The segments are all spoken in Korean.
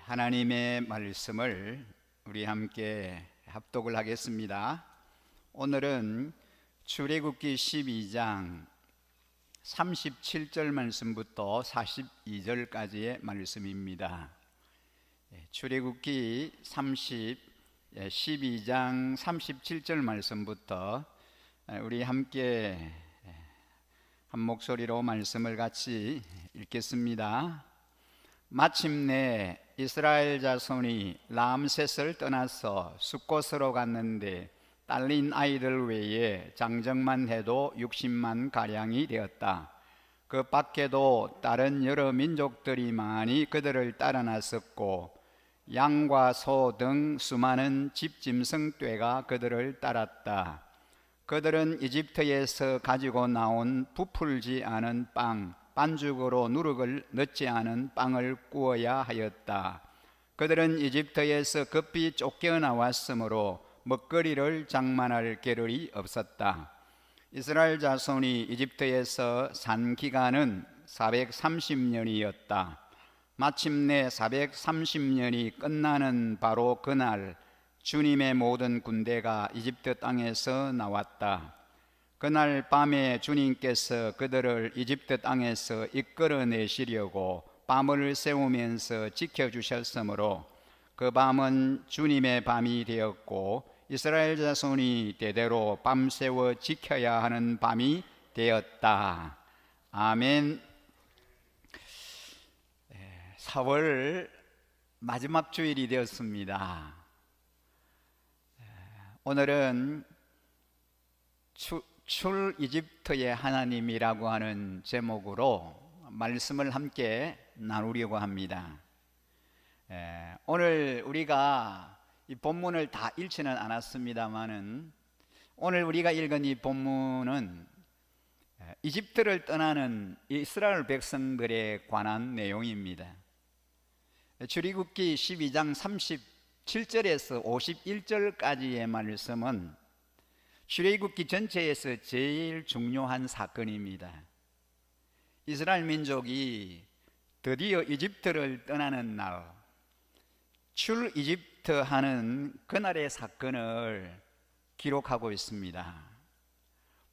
하나님의 말씀을 우리 함께 합독을 하겠습니다. 오늘은 출애굽기 12장 37절 말씀부터 42절까지의 말씀입니다. 출애굽기 12장 37절 말씀부터 우리 함께 한 목소리로 말씀을 같이 읽겠습니다. 마침내 이스라엘 자손이 람셋을 떠나서 숫곳으로 갔는데 딸린 아이들 외에 장정만 해도 60만 가량이 되었다. 그 밖에도 다른 여러 민족들이 많이 그들을 따라 나섰고 양과 소 등 수많은 집짐승 떼가 그들을 따랐다. 그들은 이집트에서 가지고 나온 부풀지 않은 빵, 반죽으로 누룩을 넣지 않은 빵을 구워야 하였다. 그들은 이집트에서 급히 쫓겨나왔으므로 먹거리를 장만할 겨를이 없었다. 이스라엘 자손이 이집트에서 산 기간은 430년이었다. 마침내 430년이 끝나는 바로 그날 주님의 모든 군대가 이집트 땅에서 나왔다. 그날 밤에 주님께서 그들을 이집트 땅에서 이끌어내시려고 밤을 새우면서 지켜주셨으므로 그 밤은 주님의 밤이 되었고 이스라엘 자손이 대대로 밤새워 지켜야 하는 밤이 되었다. 아멘. 4월 마지막 주일이 되었습니다. 오늘은 출이집트의 하나님이라고 하는 제목으로 말씀을 함께 나누려고 합니다. 오늘 우리가 이 본문을 다 읽지는 않았습니다만은 오늘 우리가 읽은 이 본문은 이집트를 떠나는 이스라엘 백성들에 관한 내용입니다. 출애굽기 12장 37절에서 51절까지의 말씀은 출애굽기 전체에서 제일 중요한 사건입니다. 이스라엘 민족이 드디어 이집트를 떠나는 날, 출이집트 하는 그날의 사건을 기록하고 있습니다.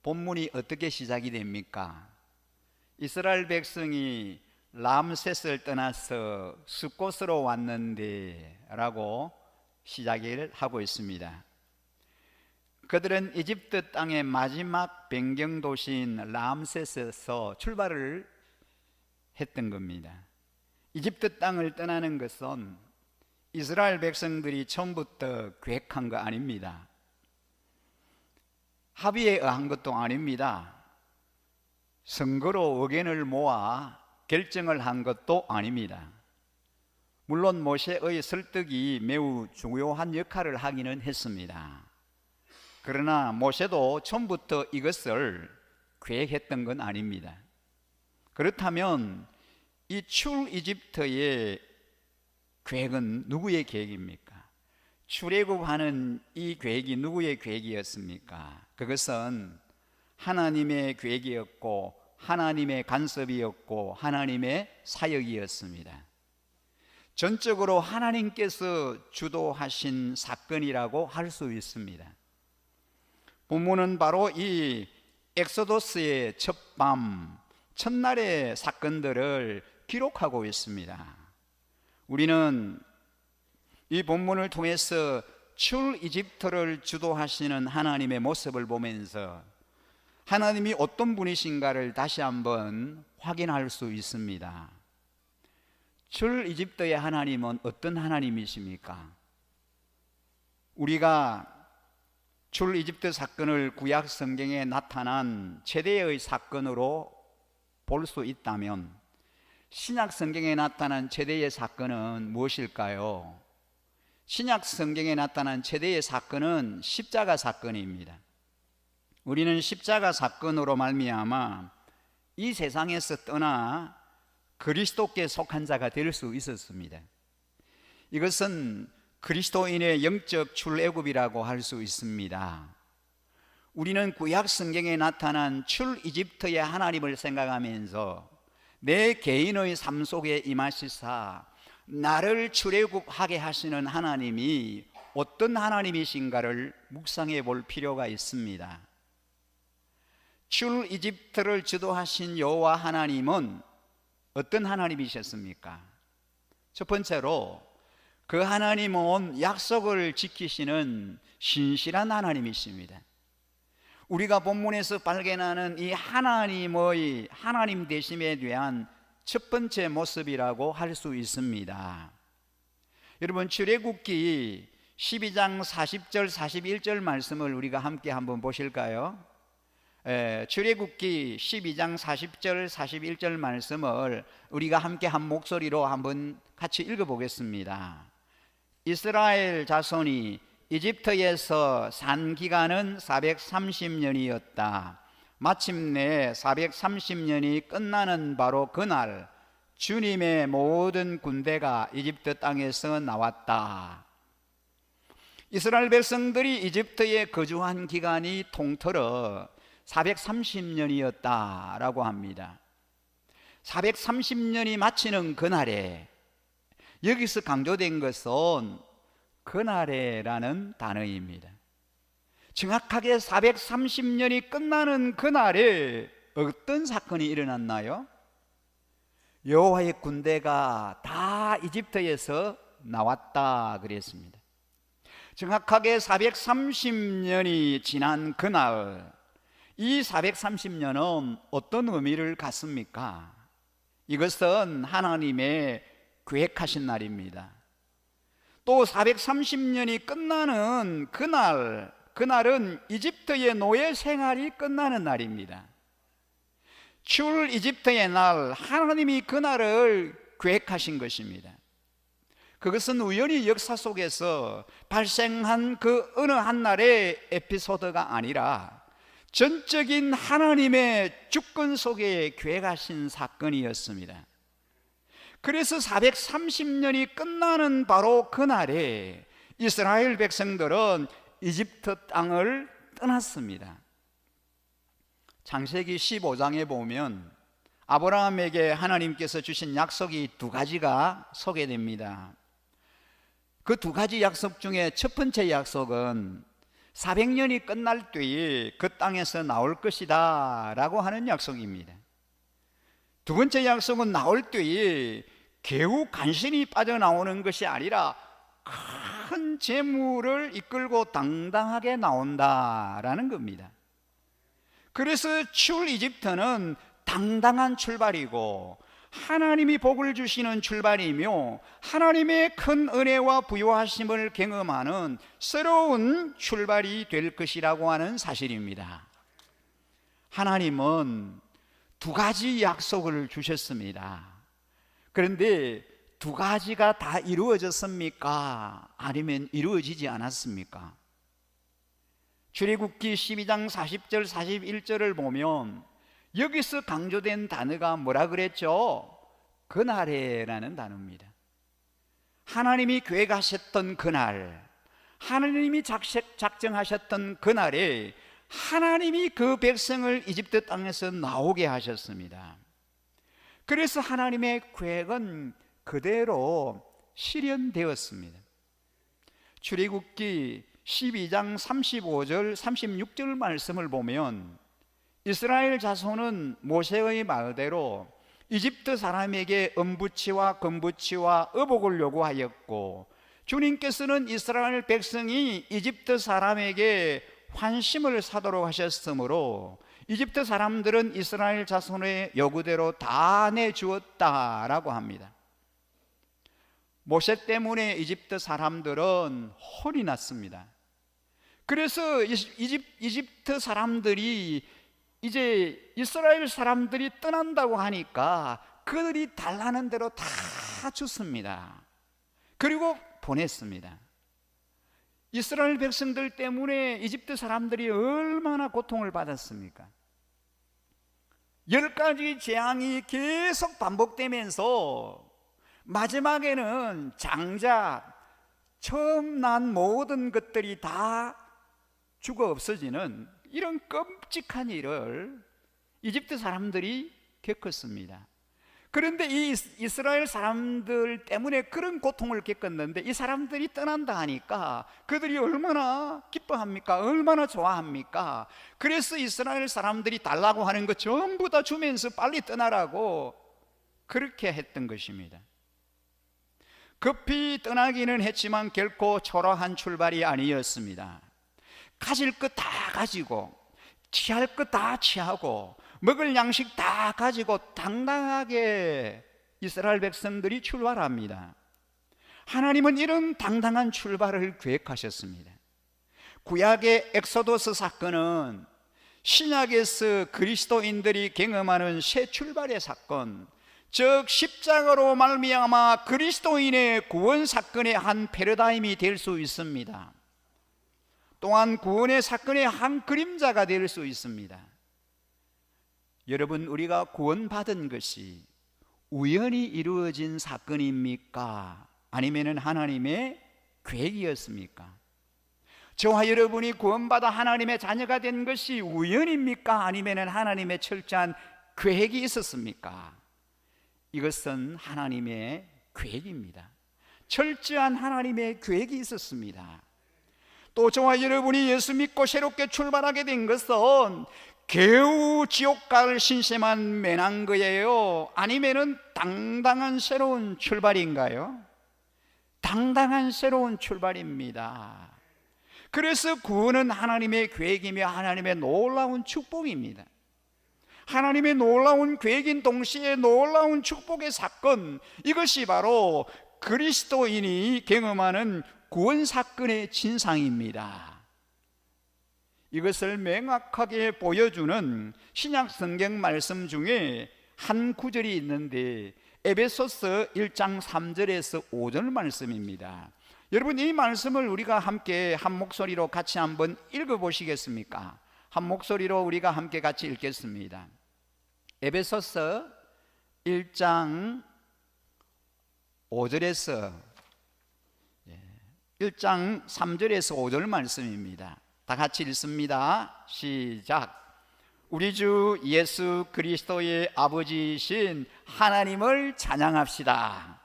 본문이 어떻게 시작이 됩니까? 이스라엘 백성이 람셋을 떠나서 숫곳으로 왔는데 라고 시작을 하고 있습니다. 그들은 이집트 땅의 마지막 변경 도시인 람셋에서 출발을 했던 겁니다. 이집트 땅을 떠나는 것은 이스라엘 백성들이 처음부터 계획한 거 아닙니다. 합의에 의한 것도 아닙니다. 선거로 의견을 모아 결정을 한 것도 아닙니다. 물론 모세의 설득이 매우 중요한 역할을 하기는 했습니다. 그러나 모세도 처음부터 이것을 계획했던 건 아닙니다. 그렇다면 이 출이집트의 계획은 누구의 계획입니까? 출애굽하는 이 계획이 누구의 계획이었습니까? 그것은 하나님의 계획이었고 하나님의 간섭이었고 하나님의 사역이었습니다. 전적으로 하나님께서 주도하신 사건이라고 할 수 있습니다. 본문은 바로 이 엑소더스의 첫밤, 첫날의 사건들을 기록하고 있습니다. 우리는 이 본문을 통해서 출이집트를 주도하시는 하나님의 모습을 보면서 하나님이 어떤 분이신가를 다시 한번 확인할 수 있습니다. 출이집트의 하나님은 어떤 하나님이십니까? 우리가 출이집트 사건을 구약 성경에 나타난 최대의 사건으로 볼 수 있다면 신약 성경에 나타난 최대의 사건은 무엇일까요? 신약 성경에 나타난 최대의 사건은 십자가 사건입니다. 우리는 십자가 사건으로 말미암아 이 세상에서 떠나 그리스도께 속한 자가 될 수 있었습니다. 이것은 그리스도인의 영적 출애굽이라고 할 수 있습니다. 우리는 구약 성경에 나타난 출이집트의 하나님을 생각하면서 내 개인의 삶 속에 임하시사 나를 출애굽하게 하시는 하나님이 어떤 하나님이신가를 묵상해 볼 필요가 있습니다. 출 이집트를 주도하신 여호와 하나님은 어떤 하나님이셨습니까? 첫 번째로 그 하나님은 약속을 지키시는 신실한 하나님이십니다. 우리가 본문에서 발견하는 이 하나님의 하나님 되심에 대한 첫 번째 모습이라고 할 수 있습니다. 여러분, 출애굽기 12장 40절 41절 말씀을 우리가 함께 한번 보실까요? 출애굽기 12장 40절 41절 말씀을 우리가 함께 한 목소리로 한번 같이 읽어보겠습니다. 이스라엘 자손이 이집트에서 산 기간은 430년이었다. 마침내 430년이 끝나는 바로 그날 주님의 모든 군대가 이집트 땅에서 나왔다. 이스라엘 백성들이 이집트에 거주한 기간이 통틀어 430년이었다라고 합니다. 430년이 마치는 그날에, 여기서 강조된 것은 그날에라는 단어입니다. 정확하게 430년이 끝나는 그날에 어떤 사건이 일어났나요? 여호와의 군대가 다 이집트에서 나왔다 그랬습니다. 정확하게 430년이 지난 그날, 이 430년은 어떤 의미를 갖습니까? 이것은 하나님의 계획하신 날입니다. 또 430년이 끝나는 그날은 이집트의 노예 생활이 끝나는 날입니다. 출 이집트의 날, 하나님이 그날을 계획하신 것입니다. 그것은 우연히 역사 속에서 발생한 그 어느 한 날의 에피소드가 아니라 전적인 하나님의 주권 속에 계획하신 사건이었습니다. 그래서 430년이 끝나는 바로 그날에 이스라엘 백성들은 이집트 땅을 떠났습니다. 창세기 15장에 보면 아브라함에게 하나님께서 주신 약속이 두 가지가 소개됩니다. 그 두 가지 약속 중에 첫 번째 약속은 400년이 끝날 때에 그 땅에서 나올 것이다 라고 하는 약속입니다. 두 번째 약속은 나올 때에 겨우 간신히 빠져나오는 것이 아니라 큰 재물을 이끌고 당당하게 나온다라는 겁니다. 그래서 출 이집트는 당당한 출발이고 하나님이 복을 주시는 출발이며 하나님의 큰 은혜와 부요하심을 경험하는 새로운 출발이 될 것이라고 하는 사실입니다. 하나님은 두 가지 약속을 주셨습니다. 그런데 두 가지가 다 이루어졌습니까? 아니면 이루어지지 않았습니까? 출애굽기 12장 40절 41절을 보면 여기서 강조된 단어가 뭐라 그랬죠? 그날에라는 단어입니다. 하나님이 계획하셨던 그날, 하나님이 작정하셨던 그날에 하나님이 그 백성을 이집트 땅에서 나오게 하셨습니다. 그래서 하나님의 계획은 그대로 실현되었습니다. 출애굽기 12장 35절 36절 말씀을 보면 이스라엘 자손은 모세의 말대로 이집트 사람에게 은부치와 금부치와 의복을 요구하였고 주님께서는 이스라엘 백성이 이집트 사람에게 환심을 사도록 하셨으므로 이집트 사람들은 이스라엘 자손의 요구대로 다 내주었다라고 합니다. 모세 때문에 이집트 사람들은 혼이 났습니다. 그래서 이집트 사람들이 이제 이스라엘 사람들이 떠난다고 하니까 그들이 달라는 대로 다 줬습니다. 그리고 보냈습니다. 이스라엘 백성들 때문에 이집트 사람들이 얼마나 고통을 받았습니까? 10가지 재앙이 계속 반복되면서 마지막에는 장자, 처음 난 모든 것들이 다 죽어 없어지는 이런 끔찍한 일을 이집트 사람들이 겪었습니다. 그런데 이 이스라엘 사람들 때문에 그런 고통을 겪었는데 이 사람들이 떠난다 하니까 그들이 얼마나 기뻐합니까? 얼마나 좋아합니까? 그래서 이스라엘 사람들이 달라고 하는 거 전부 다 주면서 빨리 떠나라고 그렇게 했던 것입니다. 급히 떠나기는 했지만 결코 초라한 출발이 아니었습니다. 가질 것 다 가지고, 취할 것 다 취하고, 먹을 양식 다 가지고 당당하게 이스라엘 백성들이 출발합니다. 하나님은 이런 당당한 출발을 계획하셨습니다. 구약의 엑소도스 사건은 신약에서 그리스도인들이 경험하는 새 출발의 사건, 즉 십자가로 말미암아 그리스도인의 구원 사건의 한 패러다임이 될 수 있습니다. 또한 구원의 사건의 한 그림자가 될 수 있습니다. 여러분, 우리가 구원받은 것이 우연히 이루어진 사건입니까? 아니면 하나님의 계획이었습니까? 저와 여러분이 구원받아 하나님의 자녀가 된 것이 우연입니까? 아니면 하나님의 철저한 계획이 있었습니까? 이것은 하나님의 계획입니다. 철저한 하나님의 계획이 있었습니다. 또 저와 여러분이 예수 믿고 새롭게 출발하게 된 것은 겨우 지옥 갈 신세만 면한 거예요? 아니면은 당당한 새로운 출발인가요? 당당한 새로운 출발입니다. 그래서 구원은 하나님의 계획이며 하나님의 놀라운 축복입니다. 하나님의 놀라운 계획인 동시에 놀라운 축복의 사건, 이것이 바로 그리스도인이 경험하는 구원 사건의 진상입니다. 이것을 명확하게 보여주는 신약 성경 말씀 중에 한 구절이 있는데 에베소서 1장 3절에서 5절 말씀입니다. 여러분, 이 말씀을 우리가 함께 한 목소리로 같이 한번 읽어보시겠습니까? 한 목소리로 우리가 함께 같이 읽겠습니다. 에베소서 1장 5절에서 1장 3절에서 5절 말씀입니다. 다 같이 읽습니다. 시작. 우리 주 예수 그리스도의 아버지이신 하나님을 찬양합시다.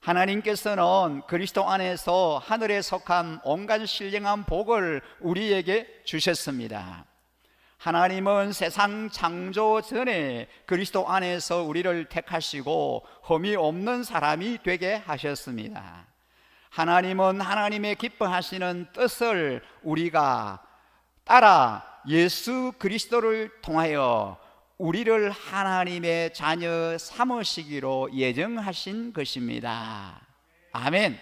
하나님께서는 그리스도 안에서 하늘에 속한 온갖 신령한 복을 우리에게 주셨습니다. 하나님은 세상 창조 전에 그리스도 안에서 우리를 택하시고 흠이 없는 사람이 되게 하셨습니다. 하나님은 하나님의 기뻐하시는 뜻을 우리가 따라 예수 그리스도를 통하여 우리를 하나님의 자녀 삼으시기로 예정하신 것입니다. 아멘.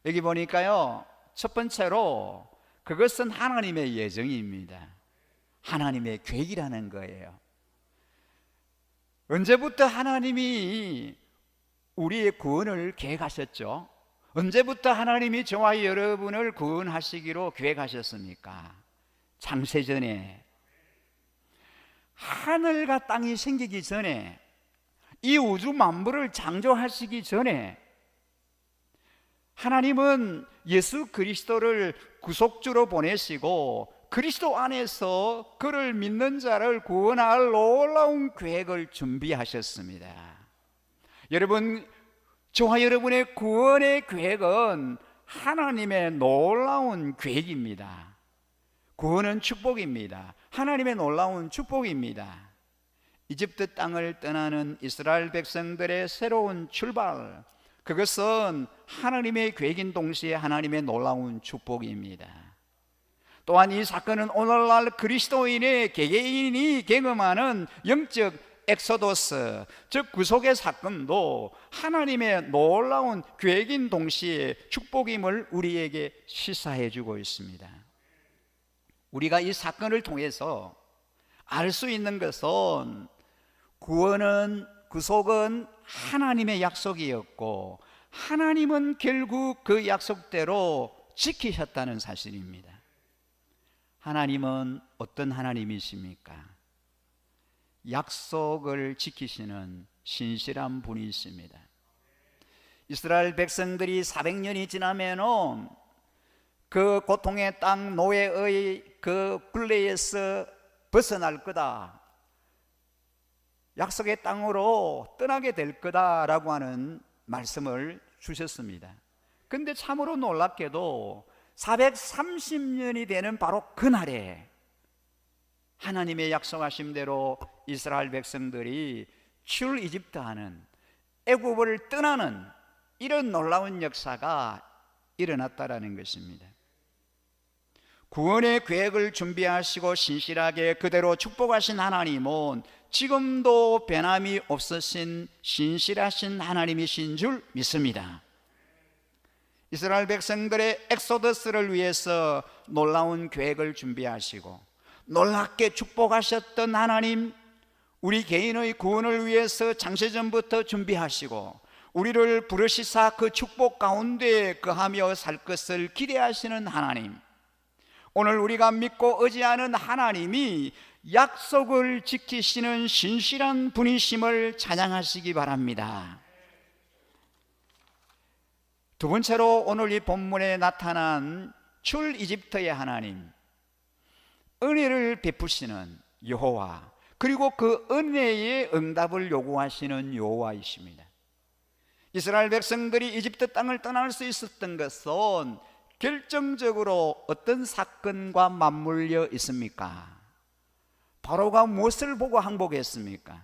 여기 보니까요, 첫 번째로 그것은 하나님의 예정입니다. 하나님의 계획이라는 거예요. 언제부터 하나님이 우리의 구원을 계획하셨죠? 언제부터 하나님이 저와 여러분을 구원하시기로 계획하셨습니까? 창세전에, 하늘과 땅이 생기기 전에, 이 우주 만물을 창조하시기 전에 하나님은 예수 그리스도를 구속주로 보내시고 그리스도 안에서 그를 믿는 자를 구원할 놀라운 계획을 준비하셨습니다. 여러분, 저와 여러분의 구원의 계획은 하나님의 놀라운 계획입니다. 구원은 축복입니다. 하나님의 놀라운 축복입니다. 이집트 땅을 떠나는 이스라엘 백성들의 새로운 출발, 그것은 하나님의 계획인 동시에 하나님의 놀라운 축복입니다. 또한 이 사건은 오늘날 그리스도인의 개개인이 경험하는 영적 엑소도스, 즉 구속의 사건도 하나님의 놀라운 계획인 동시에 축복임을 우리에게 시사해 주고 있습니다. 우리가 이 사건을 통해서 알 수 있는 것은 구속은 하나님의 약속이었고 하나님은 결국 그 약속대로 지키셨다는 사실입니다. 하나님은 어떤 하나님이십니까? 약속을 지키시는 신실한 분이십니다. 이스라엘 백성들이 400년이 지나면 그 고통의 땅 노예의 그 굴레에서 벗어날 거다, 약속의 땅으로 떠나게 될 거다라고 하는 말씀을 주셨습니다. 근데 참으로 놀랍게도 430년이 되는 바로 그날에 하나님의 약속하신 대로 이스라엘 백성들이 출 이집트하는, 애굽을 떠나는 이런 놀라운 역사가 일어났다라는 것입니다. 구원의 계획을 준비하시고 신실하게 그대로 축복하신 하나님은 지금도 변함이 없으신 신실하신 하나님이신 줄 믿습니다. 이스라엘 백성들의 엑소더스를 위해서 놀라운 계획을 준비하시고 놀랍게 축복하셨던 하나님, 우리 개인의 구원을 위해서 창세전부터 준비하시고 우리를 부르시사 그 축복 가운데 거하며 살 것을 기대하시는 하나님, 오늘 우리가 믿고 의지하는 하나님이 약속을 지키시는 신실한 분이심을 찬양하시기 바랍니다. 두 번째로 오늘 이 본문에 나타난 출 이집트의 하나님, 은혜를 베푸시는 여호와, 그리고 그 은혜의 응답을 요구하시는 여호와이십니다. 이스라엘 백성들이 이집트 땅을 떠날 수 있었던 것은 결정적으로 어떤 사건과 맞물려 있습니까? 바로가 무엇을 보고 항복했습니까?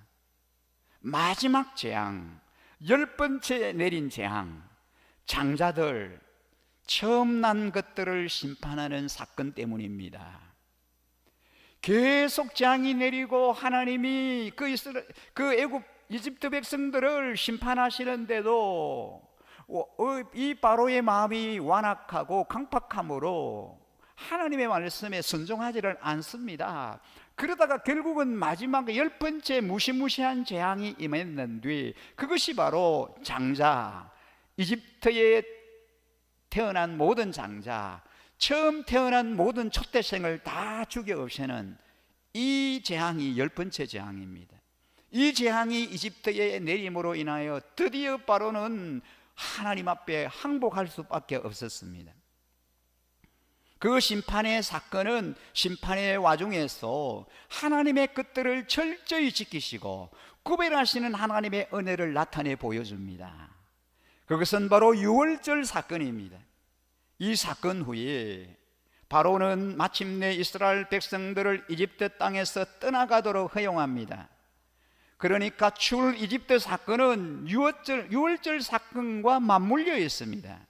마지막 재앙, 10번째 내린 재앙, 장자들, 처음 난 것들을 심판하는 사건 때문입니다. 계속 재앙이 내리고 하나님이 그 애굽 이집트 백성들을 심판하시는데도 이 바로의 마음이 완악하고 강팍함으로 하나님의 말씀에 순종하지를 않습니다. 그러다가 결국은 마지막 10번째 무시무시한 재앙이 임했는데, 그것이 바로 장자, 이집트에 태어난 모든 장자, 처음 태어난 모든 초태생을 다 죽여 없애는 이 재앙이 10번째 재앙입니다. 이 재앙이 이집트에 내림으로 인하여 드디어 바로는 하나님 앞에 항복할 수밖에 없었습니다. 그 심판의 사건은 심판의 와중에서 하나님의 것들을 철저히 지키시고 구별하시는 하나님의 은혜를 나타내 보여줍니다. 그것은 바로 유월절 사건입니다. 이 사건 후에 바로는 마침내 이스라엘 백성들을 이집트 땅에서 떠나가도록 허용합니다. 그러니까 출 이집트 사건은 유월절 사건과 맞물려 있습니다.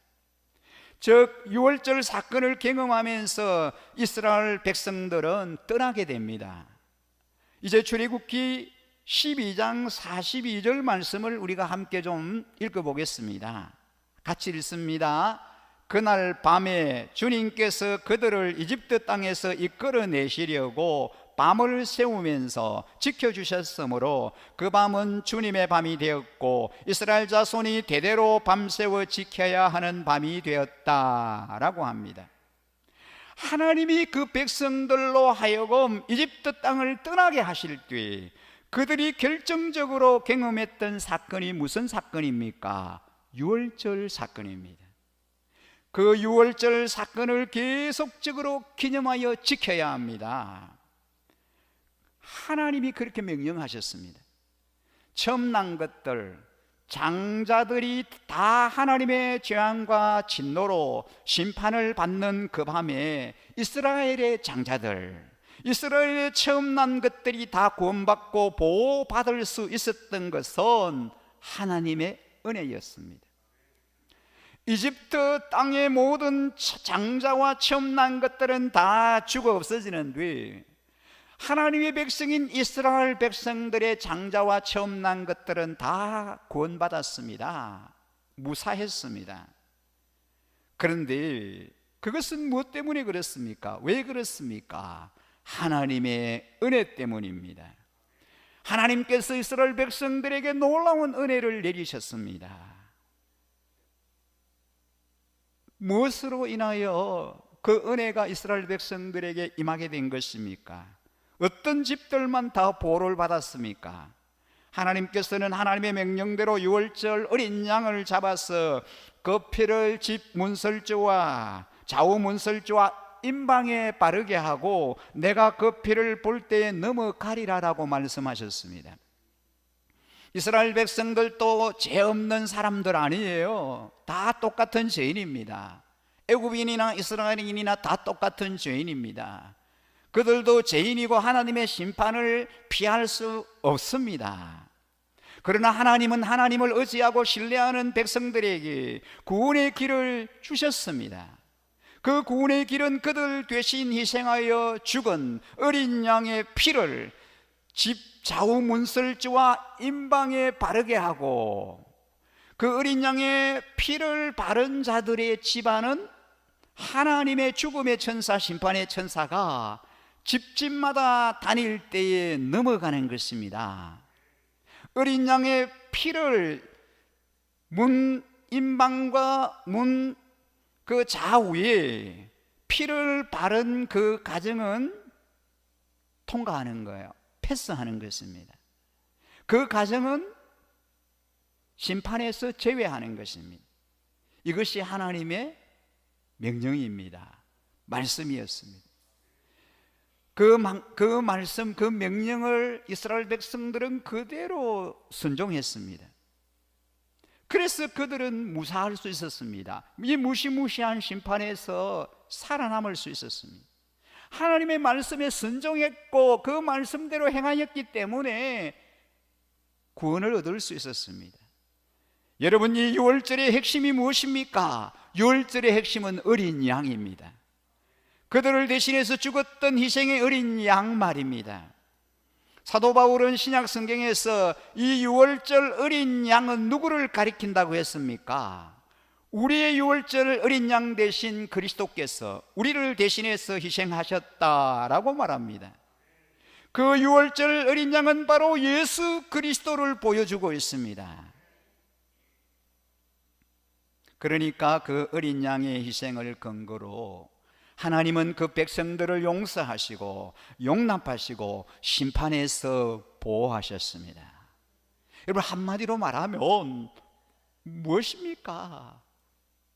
즉 유월절 사건을 경험하면서 이스라엘 백성들은 떠나게 됩니다. 이제 출애굽기 12장 42절 말씀을 우리가 함께 좀 읽어보겠습니다. 같이 읽습니다. 그날 밤에 주님께서 그들을 이집트 땅에서 이끌어내시려고 밤을 새우면서 지켜주셨으므로 그 밤은 주님의 밤이 되었고 이스라엘 자손이 대대로 밤새워 지켜야 하는 밤이 되었다라고 합니다. 하나님이 그 백성들로 하여금 이집트 땅을 떠나게 하실 때 그들이 결정적으로 경험했던 사건이 무슨 사건입니까? 유월절 사건입니다. 그 유월절 사건을 계속적으로 기념하여 지켜야 합니다. 하나님이 그렇게 명령하셨습니다. 처음 난 것들, 장자들이 다 하나님의 재앙과 진노로 심판을 받는 그 밤에 이스라엘의 장자들, 이스라엘의 처음 난 것들이 다 구원받고 보호받을 수 있었던 것은 하나님의 은혜였습니다. 이집트 땅의 모든 장자와 처음 난 것들은 다 죽어 없어지는 뒤 하나님의 백성인 이스라엘 백성들의 장자와 처음 난 것들은 다 구원받았습니다. 무사했습니다. 그런데 그것은 무엇 때문에 그렇습니까? 왜 그렇습니까? 하나님의 은혜 때문입니다. 하나님께서 이스라엘 백성들에게 놀라운 은혜를 내리셨습니다. 무엇으로 인하여 그 은혜가 이스라엘 백성들에게 임하게 된 것입니까? 어떤 집들만 다 보호를 받았습니까? 하나님께서는 하나님의 명령대로 유월절 어린 양을 잡아서 그 피를 집 문설주와 좌우 문설주와 임방에 바르게 하고 내가 그 피를 볼 때에 넘어가리라라고 말씀하셨습니다. 이스라엘 백성들도 죄 없는 사람들 아니에요. 다 똑같은 죄인입니다. 애굽인이나 이스라엘인이나 다 똑같은 죄인입니다. 그들도 죄인이고 하나님의 심판을 피할 수 없습니다. 그러나 하나님은 하나님을 의지하고 신뢰하는 백성들에게 구원의 길을 주셨습니다. 그 구원의 길은 그들 대신 희생하여 죽은 어린 양의 피를 집 좌우 문설주와 임방에 바르게 하고, 그 어린 양의 피를 바른 자들의 집안은 하나님의 죽음의 천사, 심판의 천사가 집집마다 다닐 때에 넘어가는 것입니다. 어린 양의 피를 문 임방과 문 그 좌우에 피를 바른 그 가정은 통과하는 거예요. 패스하는 것입니다. 그 가정은 심판에서 제외하는 것입니다. 이것이 하나님의 명령입니다. 말씀이었습니다. 그 말씀, 그 명령을 이스라엘 백성들은 그대로 순종했습니다. 그래서 그들은 무사할 수 있었습니다. 이 무시무시한 심판에서 살아남을 수 있었습니다. 하나님의 말씀에 순종했고 그 말씀대로 행하였기 때문에 구원을 얻을 수 있었습니다. 여러분, 이 유월절의 핵심이 무엇입니까? 유월절의 핵심은 어린 양입니다. 그들을 대신해서 죽었던 희생의 어린 양 말입니다. 사도 바울은 신약 성경에서 이 유월절 어린 양은 누구를 가리킨다고 했습니까? 우리의 유월절 어린 양 대신 그리스도께서 우리를 대신해서 희생하셨다라고 말합니다. 그 유월절 어린 양은 바로 예수 그리스도를 보여주고 있습니다. 그러니까 그 어린 양의 희생을 근거로 하나님은 그 백성들을 용서하시고 용납하시고 심판에서 보호하셨습니다. 여러분, 한마디로 말하면 무엇입니까?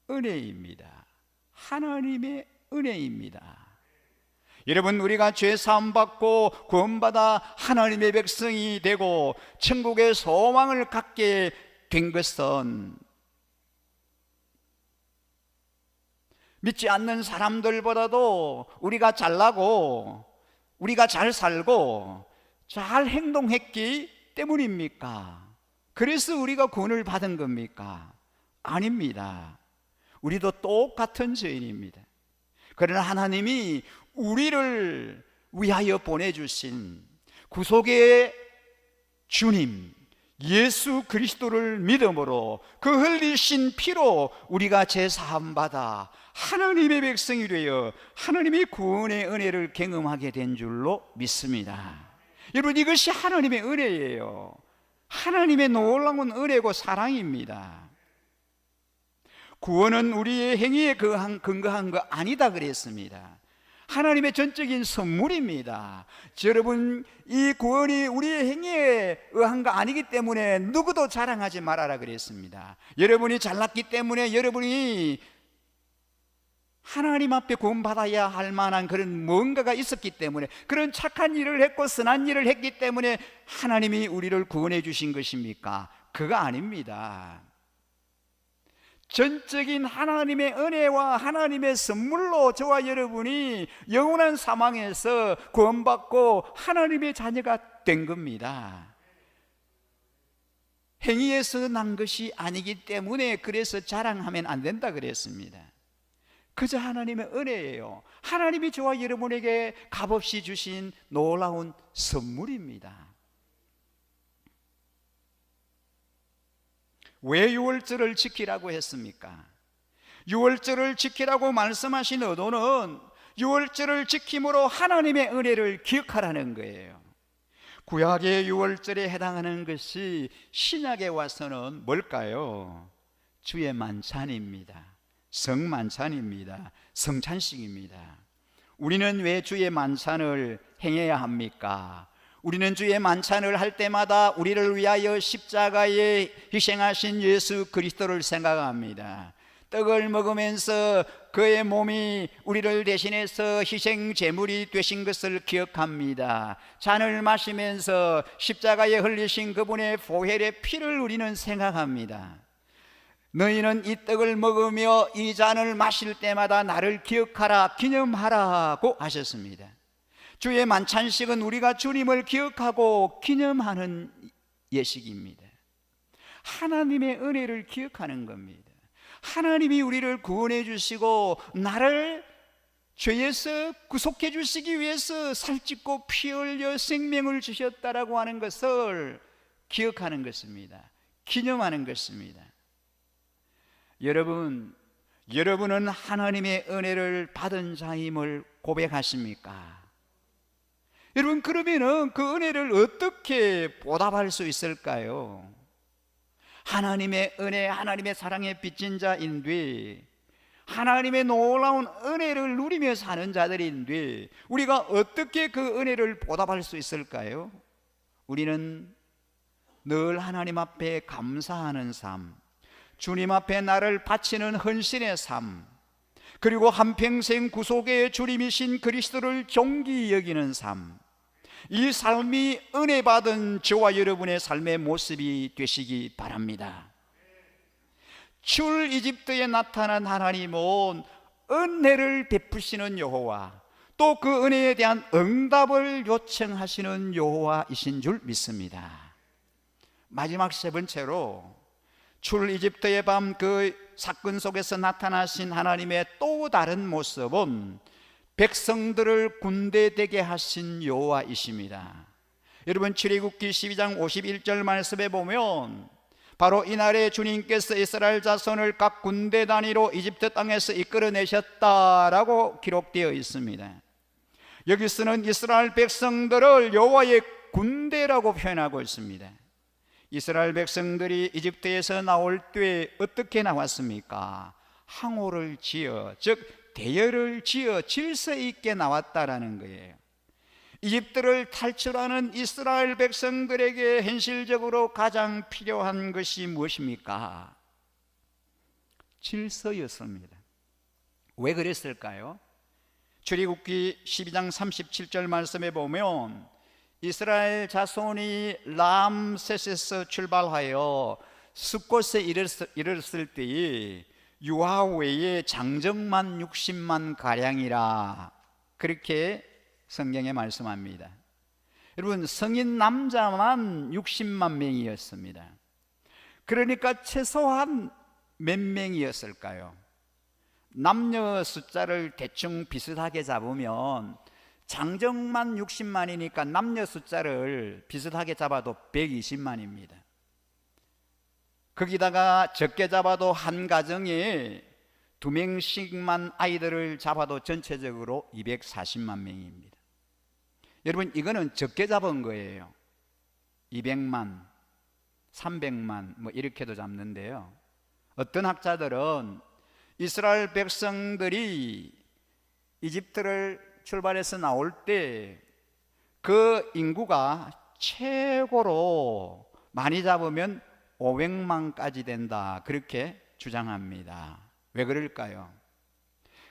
은혜입니다. 하나님의 은혜입니다. 여러분, 우리가 죄 사함 받고 구원받아 하나님의 백성이 되고 천국의 소망을 갖게 된 것은 믿지 않는 사람들보다도 우리가 잘나고 우리가 잘 살고 잘 행동했기 때문입니까? 그래서 우리가 구원을 받은 겁니까? 아닙니다. 우리도 똑같은 죄인입니다. 그러나 하나님이 우리를 위하여 보내주신 구속의 주님 예수 그리스도를 믿음으로 그 흘리신 피로 우리가 죄사함 받아 하나님의 백성이 되어 하나님의 구원의 은혜를 경험하게 된 줄로 믿습니다. 여러분, 이것이 하나님의 은혜예요. 하나님의 놀라운 은혜고 사랑입니다. 구원은 우리의 행위에 근거한 거 아니다 그랬습니다. 하나님의 전적인 선물입니다. 여러분, 이 구원이 우리의 행위에 의한 거 아니기 때문에 누구도 자랑하지 말아라 그랬습니다. 여러분이 잘났기 때문에, 여러분이 하나님 앞에 구원받아야 할 만한 그런 뭔가가 있었기 때문에, 그런 착한 일을 했고 선한 일을 했기 때문에 하나님이 우리를 구원해 주신 것입니까? 그거 아닙니다. 전적인 하나님의 은혜와 하나님의 선물로 저와 여러분이 영원한 사망에서 구원받고 하나님의 자녀가 된 겁니다. 행위에서 난 것이 아니기 때문에 그래서 자랑하면 안 된다 그랬습니다. 그저 하나님의 은혜예요. 하나님이 저와 여러분에게 값없이 주신 놀라운 선물입니다. 왜 유월절을 지키라고 했습니까? 유월절을 지키라고 말씀하신 의도는 유월절을 지킴으로 하나님의 은혜를 기억하라는 거예요. 구약의 유월절에 해당하는 것이 신약에 와서는 뭘까요? 주의 만찬입니다. 성만찬입니다. 성찬식입니다. 우리는 왜 주의 만찬을 행해야 합니까? 우리는 주의 만찬을 할 때마다 우리를 위하여 십자가에 희생하신 예수 그리스도를 생각합니다. 떡을 먹으면서 그의 몸이 우리를 대신해서 희생 제물이 되신 것을 기억합니다. 잔을 마시면서 십자가에 흘리신 그분의 보혈의 피를 우리는 생각합니다. 너희는 이 떡을 먹으며 이 잔을 마실 때마다 나를 기억하라, 기념하라고 하셨습니다. 주의 만찬식은 우리가 주님을 기억하고 기념하는 예식입니다. 하나님의 은혜를 기억하는 겁니다. 하나님이 우리를 구원해 주시고 나를 죄에서 구속해 주시기 위해서 살찌고 피 흘려 생명을 주셨다라고 하는 것을 기억하는 것입니다. 기념하는 것입니다. 여러분은 하나님의 은혜를 받은 자임을 고백하십니까? 여러분, 그러면은 그 은혜를 어떻게 보답할 수 있을까요? 하나님의 은혜, 하나님의 사랑에 빚진 자인데, 하나님의 놀라운 은혜를 누리며 사는 자들인데 우리가 어떻게 그 은혜를 보답할 수 있을까요? 우리는 늘 하나님 앞에 감사하는 삶, 주님 앞에 나를 바치는 헌신의 삶, 그리고 한평생 구속의 주님이신 그리스도를 존귀히 여기는 삶, 이 삶이 은혜 받은 저와 여러분의 삶의 모습이 되시기 바랍니다. 출 이집트에 나타난 하나님은 은혜를 베푸시는 여호와, 또 그 은혜에 대한 응답을 요청하시는 여호와이신 줄 믿습니다. 마지막 세 번째로, 출 이집트의 밤 그 사건 속에서 나타나신 하나님의 또 다른 모습은 백성들을 군대되게 하신 여호와이십니다. 여러분, 출애굽기 12장 51절 말씀에 보면 바로 이날에 주님께서 이스라엘 자손을 각 군대 단위로 이집트 땅에서 이끌어내셨다라고 기록되어 있습니다. 여기서는 이스라엘 백성들을 여호와의 군대라고 표현하고 있습니다. 이스라엘 백성들이 이집트에서 나올 때 어떻게 나왔습니까? 항오를 지어, 즉 대열을 지어 질서 있게 나왔다라는 거예요. 이집트를 탈출하는 이스라엘 백성들에게 현실적으로 가장 필요한 것이 무엇입니까? 질서였습니다. 왜 그랬을까요? 출애굽기 12장 37절 말씀에 보면 이스라엘 자손이 람셋에서 출발하여 숫곳에 이르렀을 때에 유아 외에 장정만 60만 가량이라, 그렇게 성경에 말씀합니다. 여러분, 성인 남자만 60만 명이었습니다. 그러니까 최소한 몇 명이었을까요? 남녀 숫자를 대충 비슷하게 잡으면 장정만 60만이니까 남녀 숫자를 비슷하게 잡아도 120만입니다. 거기다가 적게 잡아도 한 가정에 2명씩만 아이들을 잡아도 전체적으로 240만 명입니다. 여러분, 이거는 적게 잡은 거예요. 200만, 300만 뭐 이렇게도 잡는데요, 어떤 학자들은 이스라엘 백성들이 이집트를 출발해서 나올 때 그 인구가 최고로 많이 잡으면 500만까지 된다, 그렇게 주장합니다. 왜 그럴까요?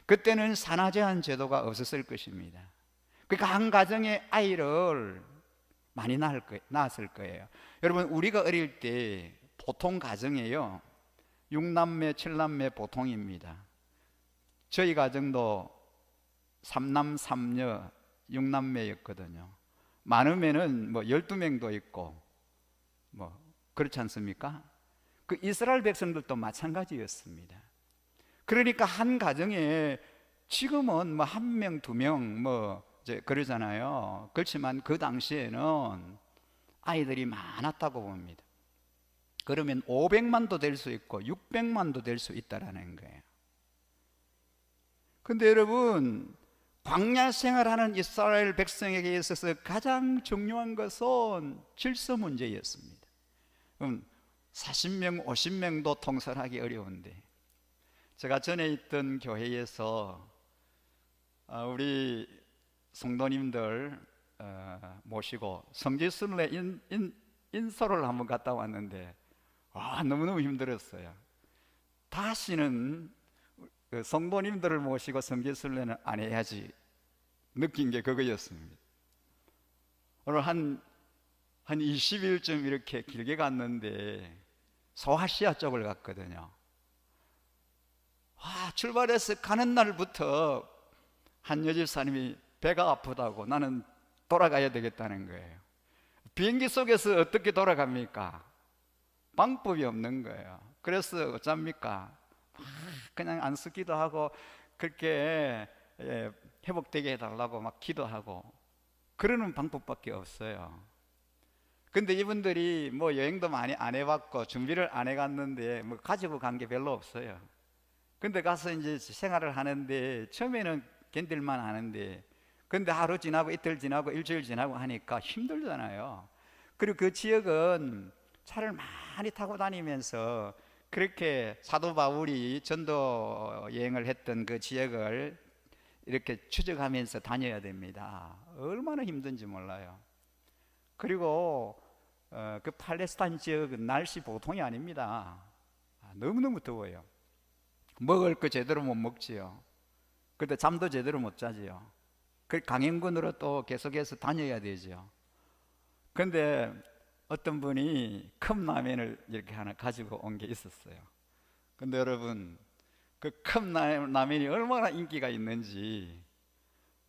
그때는 산하 제한 제도가 없었을 것입니다. 그러니까 한 가정에 아이를 많이 낳았을 거예요. 여러분, 우리가 어릴 때 보통 가정에요 6남매 7남매 보통입니다. 저희 가정도 3남 3녀 6남매였거든요 많으면은 뭐 12명도 있고 뭐 그렇지 않습니까? 그 이스라엘 백성들도 마찬가지였습니다. 그러니까 한 가정에 지금은 뭐 1명 2명 뭐 이제 그러잖아요. 그렇지만 그 당시에는 아이들이 많았다고 봅니다. 그러면 500만도 될 수 있고 600만도 될 수 있다라는 거예요. 근데 여러분, 광야 생활하는 이스라엘 백성에게 있어서 가장 중요한 것은 질서 문제였습니다. 40명, 50명도 통솔하기 어려운데, 제가 전에 있던 교회에서 우리 성도님들 모시고 성지순례 인솔을 한번 갔다 왔는데 너무너무 힘들었어요. 다시는 그 성도님들을 모시고 성지순례는 안 해야지 느낀 게 그거였습니다. 오늘 한 20일쯤 이렇게 길게 갔는데 소아시아 쪽을 갔거든요. 출발해서 가는 날부터 한 여집사님이 배가 아프다고 나는 돌아가야 되겠다는 거예요. 비행기 속에서 어떻게 돌아갑니까? 방법이 없는 거예요. 그래서 어쩝니까? 그냥 안 쓰기도 하고 그렇게 회복되게 해달라고 막 기도하고 그러는 방법밖에 없어요. 근데 이분들이 뭐 여행도 많이 안 해봤고 준비를 안 해갔는데 뭐 가지고 간 게 별로 없어요. 근데 가서 이제 생활을 하는데 처음에는 견딜만 하는데 근데 하루 지나고 이틀 지나고 일주일 지나고 하니까 힘들잖아요. 그리고 그 지역은 차를 많이 타고 다니면서 그렇게 사도 바울이 전도 여행을 했던 그 지역을 이렇게 추적하면서 다녀야 됩니다. 얼마나 힘든지 몰라요. 그리고 그 팔레스타인 지역은 날씨 보통이 아닙니다. 너무너무 더워요. 먹을 거 제대로 못 먹지요. 그때 잠도 제대로 못 자지요. 그 강행군으로 또 계속해서 다녀야 되죠. 근데 어떤 분이 컵라면을 이렇게 하나 가지고 온 게 있었어요. 근데 여러분 그 컵라면이 얼마나 인기가 있는지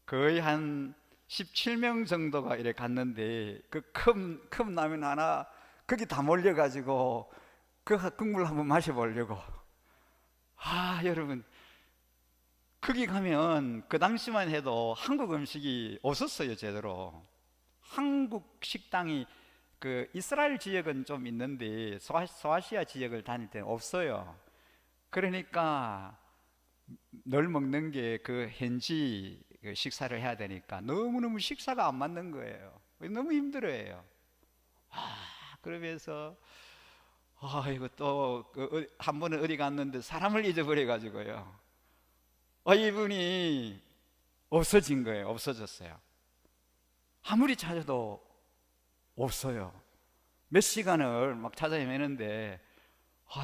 거의 한 17명 정도가 이렇게 갔는데 그 컵라면 하나 거기 다 몰려가지고 그 국물 한번 마셔보려고. 여러분 거기 가면 그 당시만 해도 한국 음식이 없었어요. 제대로 한국 식당이 그 이스라엘 지역은 좀 있는데 소아시아 지역을 다닐 때는 없어요. 그러니까 늘 먹는 게 그 현지 식사를 해야 되니까 너무너무 식사가 안 맞는 거예요. 너무 힘들어요. 그러면서 이거 또 한 번은 어디 갔는데 사람을 잊어버려 가지고요. 이분이 없어진 거예요. 없어졌어요. 아무리 찾아도 없어요. 몇 시간을 막 찾아 헤매는데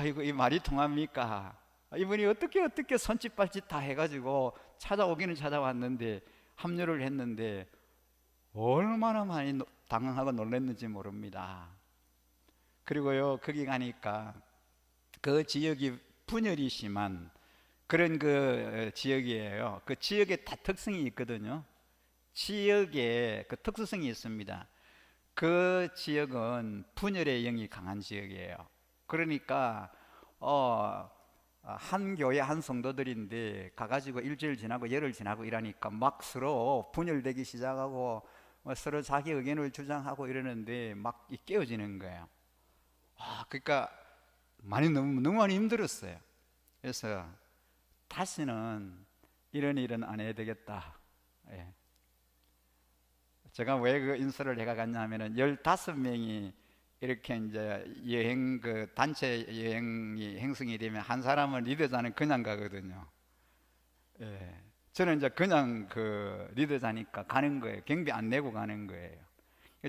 이거 이 말이 통합니까? 이분이 어떻게 손짓발짓 다 해가지고 찾아오기는 찾아왔는데 합류를 했는데 얼마나 많이 당황하고 놀랐는지 모릅니다. 그리고요 거기 가니까 그 지역이 분열이 심한 그런 그 지역이에요. 그 지역에 다 특성이 있거든요. 지역에 그 특수성이 있습니다. 그 지역은 분열의 영이 강한 지역이에요. 그러니까 한 교회 한 성도들인데 가가지고 일주일 지나고 열흘 지나고 이러니까 막 서로 분열되기 시작하고 서로 자기 의견을 주장하고 이러는데 막 깨어지는 거예요. 그러니까 너무 많이 힘들었어요. 그래서 다시는 이런 일은 안 해야 되겠다. 제가 왜 그 인설을 해가 갔냐면은 15명이 이렇게 이제 여행 그 단체 여행이 행성이 되면 한 사람은 리더자는 그냥 가거든요. 저는 이제 그냥 그 리더자니까 가는 거예요. 경비 안 내고 가는 거예요.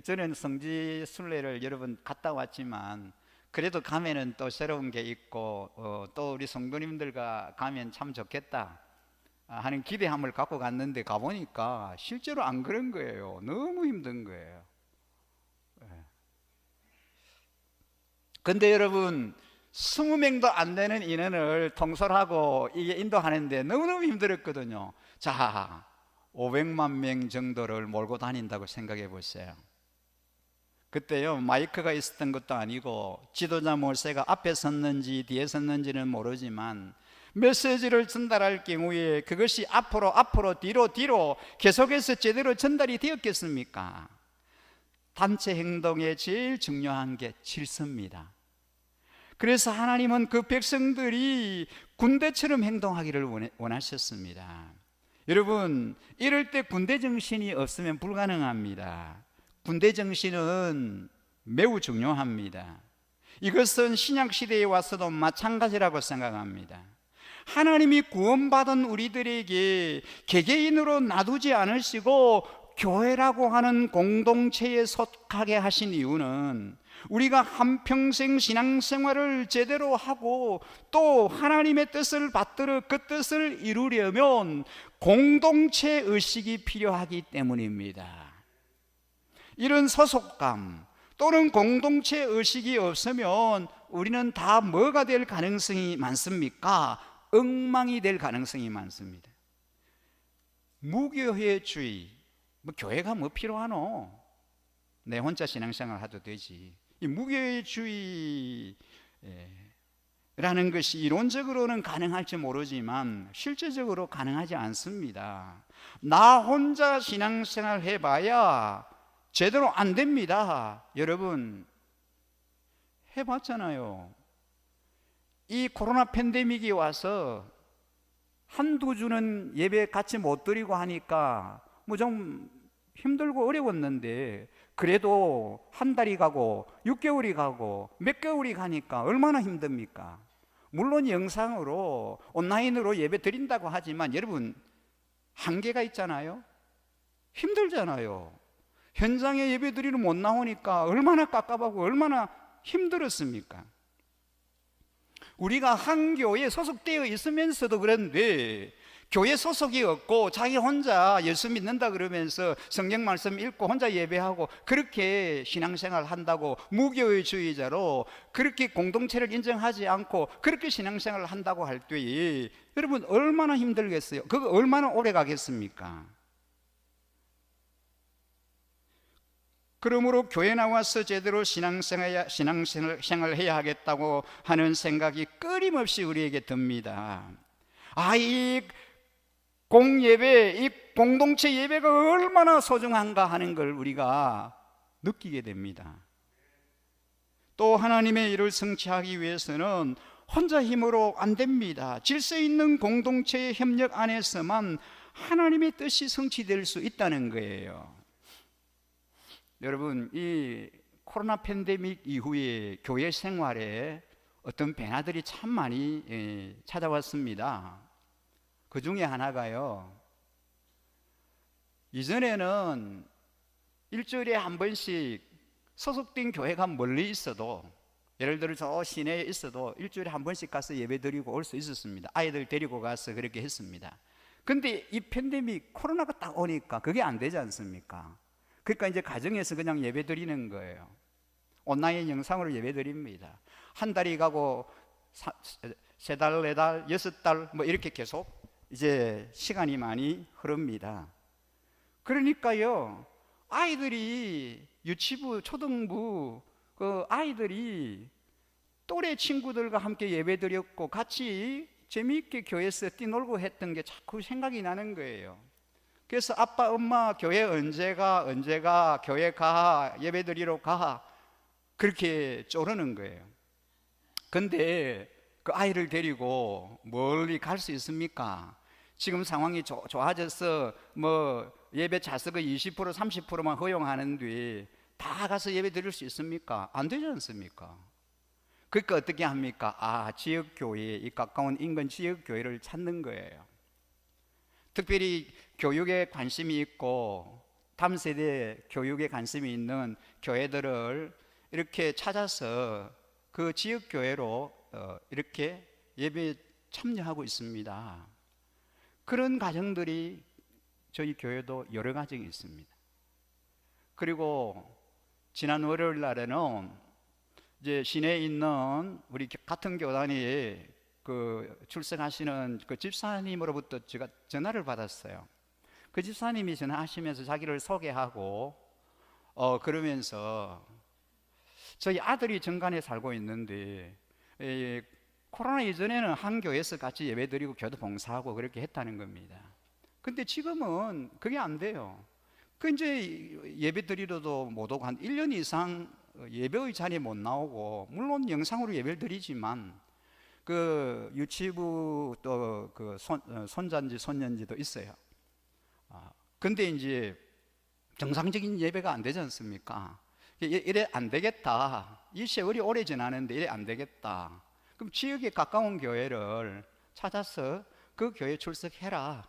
저는 성지 순례를 여러 번 갔다 왔지만 그래도 가면은 또 새로운 게 있고 또 우리 성도님들과 가면 참 좋겠다 하는 기대함을 갖고 갔는데 가보니까 실제로 안 그런 거예요. 너무 힘든 거예요. 근데 여러분 20명도 안 되는 인원을 통솔하고 이게 인도하는데 너무너무 힘들었거든요. 자, 500만 명 정도를 몰고 다닌다고 생각해 보세요. 그때요 마이크가 있었던 것도 아니고 지도자 모세가 앞에 섰는지 뒤에 섰는지는 모르지만 메시지를 전달할 경우에 그것이 앞으로 뒤로 계속해서 제대로 전달이 되었겠습니까? 단체 행동에 제일 중요한 게 질서입니다. 그래서 하나님은 그 백성들이 군대처럼 행동하기를 원하셨습니다. 여러분 이럴 때 군대 정신이 없으면 불가능합니다. 군대 정신은 매우 중요합니다. 이것은 신약시대에 와서도 마찬가지라고 생각합니다. 하나님이 구원받은 우리들에게 개개인으로 놔두지 않으시고 교회라고 하는 공동체에 속하게 하신 이유는 우리가 한평생 신앙생활을 제대로 하고 또 하나님의 뜻을 받들어 그 뜻을 이루려면 공동체 의식이 필요하기 때문입니다. 이런 소속감 또는 공동체 의식이 없으면 우리는 다 뭐가 될 가능성이 많습니까? 엉망이 될 가능성이 많습니다. 무교회주의, 뭐 교회가 뭐 필요하노? 내 혼자 신앙생활 해도 되지. 이 무교회주의라는 것이 이론적으로는 가능할지 모르지만 실제적으로 가능하지 않습니다. 나 혼자 신앙생활 해봐야 제대로 안 됩니다. 여러분 해봤잖아요. 이 코로나 팬데믹이 와서 한두 주는 예배 같이 못 드리고 하니까 뭐 좀 힘들고 어려웠는데 그래도 한 달이 가고 6개월이 가고 몇 개월이 가니까 얼마나 힘듭니까? 물론 영상으로 온라인으로 예배 드린다고 하지만 여러분 한계가 있잖아요. 힘들잖아요. 현장에 예배 드리러 못 나오니까 얼마나 깝깝하고 얼마나 힘들었습니까? 우리가 한 교회에 소속되어 있으면서도 그런데 교회 소속이 없고 자기 혼자 예수 믿는다 그러면서 성경 말씀 읽고 혼자 예배하고 그렇게 신앙생활 한다고 무교회주의자로 그렇게 공동체를 인정하지 않고 그렇게 신앙생활을 한다고 할 때에 여러분 얼마나 힘들겠어요? 그거 얼마나 오래 가겠습니까? 그러므로 교회 나와서 제대로 신앙생활을 해야 하겠다고 하는 생각이 끊임없이 우리에게 듭니다. 이 공예배, 이 공동체 예배가 얼마나 소중한가 하는 걸 우리가 느끼게 됩니다. 또 하나님의 일을 성취하기 위해서는 혼자 힘으로 안 됩니다. 질서 있는 공동체의 협력 안에서만 하나님의 뜻이 성취될 수 있다는 거예요. 여러분, 이 코로나 팬데믹 이후에 교회 생활에 어떤 변화들이 참 많이 찾아왔습니다. 그 중에 하나가요, 이전에는 일주일에 한 번씩 소속된 교회가 멀리 있어도, 예를 들어 저 시내에 있어도 일주일에 한 번씩 가서 예배 드리고 올 수 있었습니다. 아이들 데리고 가서 그렇게 했습니다. 근데 이 팬데믹 코로나가 딱 오니까 그게 안 되지 않습니까? 그러니까 이제 가정에서 그냥 예배 드리는 거예요. 온라인 영상으로 예배 드립니다. 한 달이 가고 세 달, 네 달, 6달 뭐 이렇게 계속 이제 시간이 많이 흐릅니다. 그러니까요, 아이들이 유치부, 초등부 그 아이들이 또래 친구들과 함께 예배 드렸고 같이 재미있게 교회에서 뛰놀고 했던 게 자꾸 생각이 나는 거예요. 그래서 아빠, 엄마 교회 언제 가 교회 가 예배 드리러 가 그렇게 쪼르는 거예요. 근데 그 아이를 데리고 멀리 갈 수 있습니까? 지금 상황이 좋아져서 뭐 예배 좌석의 20% 30%만 허용하는데 다 가서 예배 드릴 수 있습니까? 안 되지 않습니까? 그러니까 어떻게 합니까? 지역교회, 이 가까운 인근 지역교회를 찾는 거예요. 특별히 교육에 관심이 있고 다음 세대 교육에 관심이 있는 교회들을 이렇게 찾아서 그 지역교회로 이렇게 예배에 참여하고 있습니다. 그런 가정들이 저희 교회도 여러 가정이 있습니다. 그리고 지난 월요일 날에는 이제 시내에 있는 우리 같은 교단에 그 출석하시는 그 집사님으로부터 제가 전화를 받았어요. 그 집사님이 전화하시면서 자기를 소개하고 그러면서 저희 아들이 정관에 살고 있는데 코로나 이전에는 한 교회에서 같이 예배드리고 교도 봉사하고 그렇게 했다는 겁니다. 근데 지금은 그게 안 돼요. 그 이제 예배드리러도 못 오고 한 1년 이상 예배의 자리에 못 나오고, 물론 영상으로 예배를 드리지만 그 유치부 또 그 손자인지 손녀인지도 있어요. 근데 이제 정상적인 예배가 안 되지 않습니까? 이래 안 되겠다. 이 세월이 오래 지나는데 이래 안 되겠다. 그럼 지역에 가까운 교회를 찾아서 그 교회 출석해라.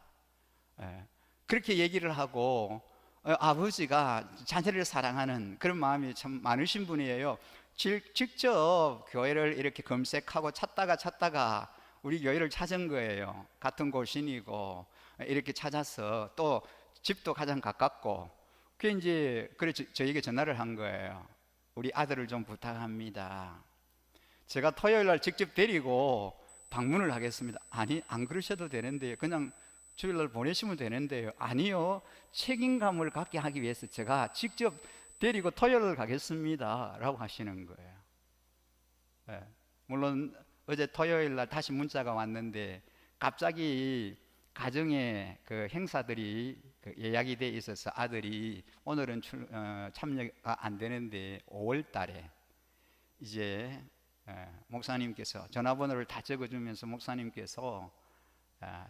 그렇게 얘기를 하고 아버지가 자녀를 사랑하는 그런 마음이 참 많으신 분이에요. 직접 교회를 이렇게 검색하고 찾다가 우리 교회를 찾은 거예요. 같은 고신이고 이렇게 찾아서 또 집도 가장 가깝고 그 이제 그래 저에게 전화를 한 거예요. 우리 아들을 좀 부탁합니다. 제가 토요일 날 직접 데리고 방문을 하겠습니다. 아니, 안 그러셔도 되는데요. 그냥 주일 날 보내시면 되는데요. 아니요, 책임감을 갖게 하기 위해서 제가 직접 데리고 토요일 날 가겠습니다 라고 하시는 거예요. 네. 물론 어제 토요일 날 다시 문자가 왔는데 갑자기 가정에 그 행사들이 예약이 돼 있어서 아들이 오늘은 참여가 안 되는데 5월 달에 이제 목사님께서 전화번호를 다 적어주면서 목사님께서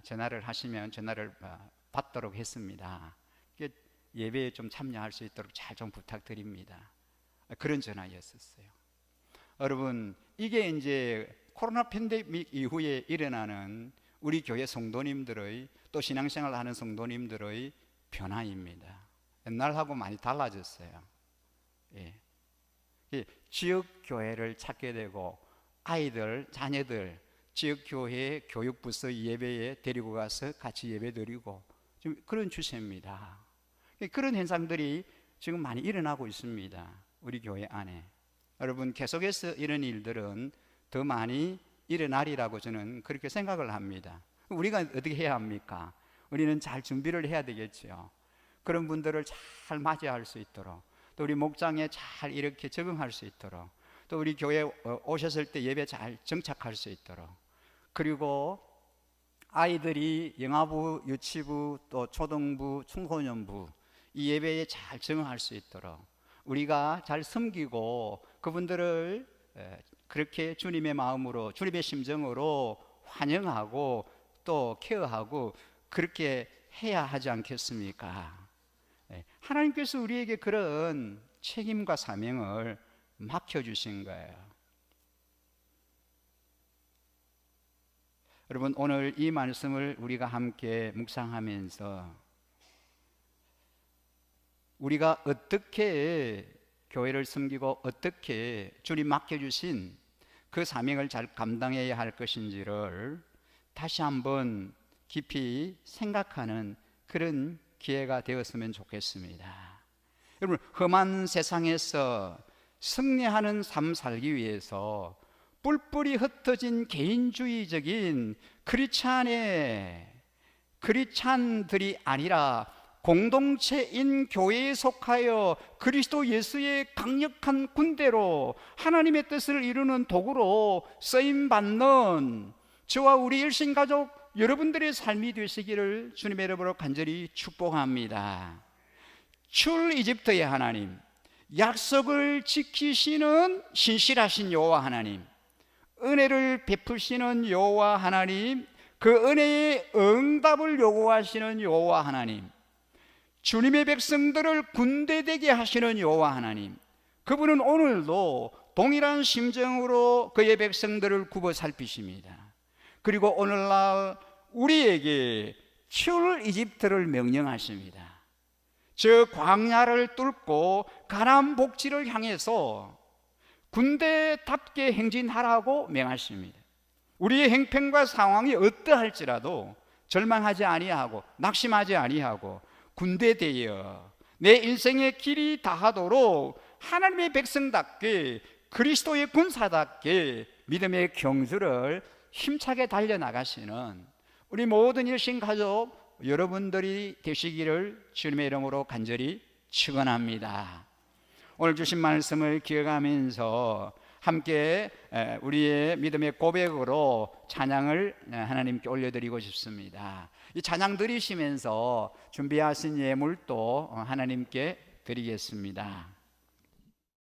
전화를 하시면 전화를 받도록 했습니다. 예배에 좀 참여할 수 있도록 잘 좀 부탁드립니다. 그런 전화였었어요. 여러분, 이게 이제 코로나 팬데믹 이후에 일어나는 우리 교회 성도님들의 또 신앙생활을 하는 성도님들의 변화입니다. 옛날하고 많이 달라졌어요. 예. 지역 교회를 찾게 되고 아이들, 자녀들 지역 교회 교육부서 예배에 데리고 가서 같이 예배 드리고 지금 그런 추세입니다. 그런 현상들이 지금 많이 일어나고 있습니다. 우리 교회 안에. 여러분, 계속해서 이런 일들은 더 많이 일어나리라고 저는 그렇게 생각을 합니다. 우리가 어떻게 해야 합니까? 우리는 잘 준비를 해야 되겠죠. 그런 분들을 잘 맞이할 수 있도록, 또 우리 목장에 잘 이렇게 적응할 수 있도록, 또 우리 교회 오셨을 때 예배 잘 정착할 수 있도록, 그리고 아이들이 영아부, 유치부, 또 초등부, 청소년부 이 예배에 잘 적응할 수 있도록 우리가 잘 섬기고 그분들을 그렇게 주님의 마음으로, 주님의 심정으로 환영하고 또 케어하고 그렇게 해야 하지 않겠습니까? 하나님께서 우리에게 그런 책임과 사명을 맡겨주신 거예요. 여러분, 오늘 이 말씀을 우리가 함께 묵상하면서 우리가 어떻게 교회를 섬기고 어떻게 주님 맡겨주신 그 사명을 잘 감당해야 할 것인지를 다시 한번 깊이 생각하는 그런 기회가 되었으면 좋겠습니다. 여러분, 험한 세상에서 승리하는 삶 살기 위해서 뿔뿔이 흩어진 개인주의적인 크리스찬들이 아니라 공동체인 교회에 속하여 그리스도 예수의 강력한 군대로 하나님의 뜻을 이루는 도구로 쓰임받는 저와 우리 일신가족 여러분들의 삶이 되시기를 주님의 이름으로 간절히 축복합니다. 출이집트의 하나님, 약속을 지키시는 신실하신 여호와 하나님, 은혜를 베푸시는 여호와 하나님, 그 은혜의 응답을 요구하시는 여호와 하나님, 주님의 백성들을 군대되게 하시는 여호와 하나님, 그분은 오늘도 동일한 심정으로 그의 백성들을 굽어 살피십니다. 그리고 오늘날 우리에게 출이집트를 명령하십니다. 저 광야를 뚫고 가나안 복지를 향해서 군대답게 행진하라고 명하십니다. 우리의 행편과 상황이 어떠할지라도 절망하지 아니하고 낙심하지 아니하고 군대되어 내 인생의 길이 다하도록 하나님의 백성답게 그리스도의 군사답게 믿음의 경주를 힘차게 달려나가시는 우리 모든 일신 가족 여러분들이 되시기를 주님의 이름으로 간절히 축원합니다. 오늘 주신 말씀을 기억하면서 함께 우리의 믿음의 고백으로 찬양을 하나님께 올려드리고 싶습니다. 이 찬양 드리시면서 준비하신 예물도 하나님께 드리겠습니다.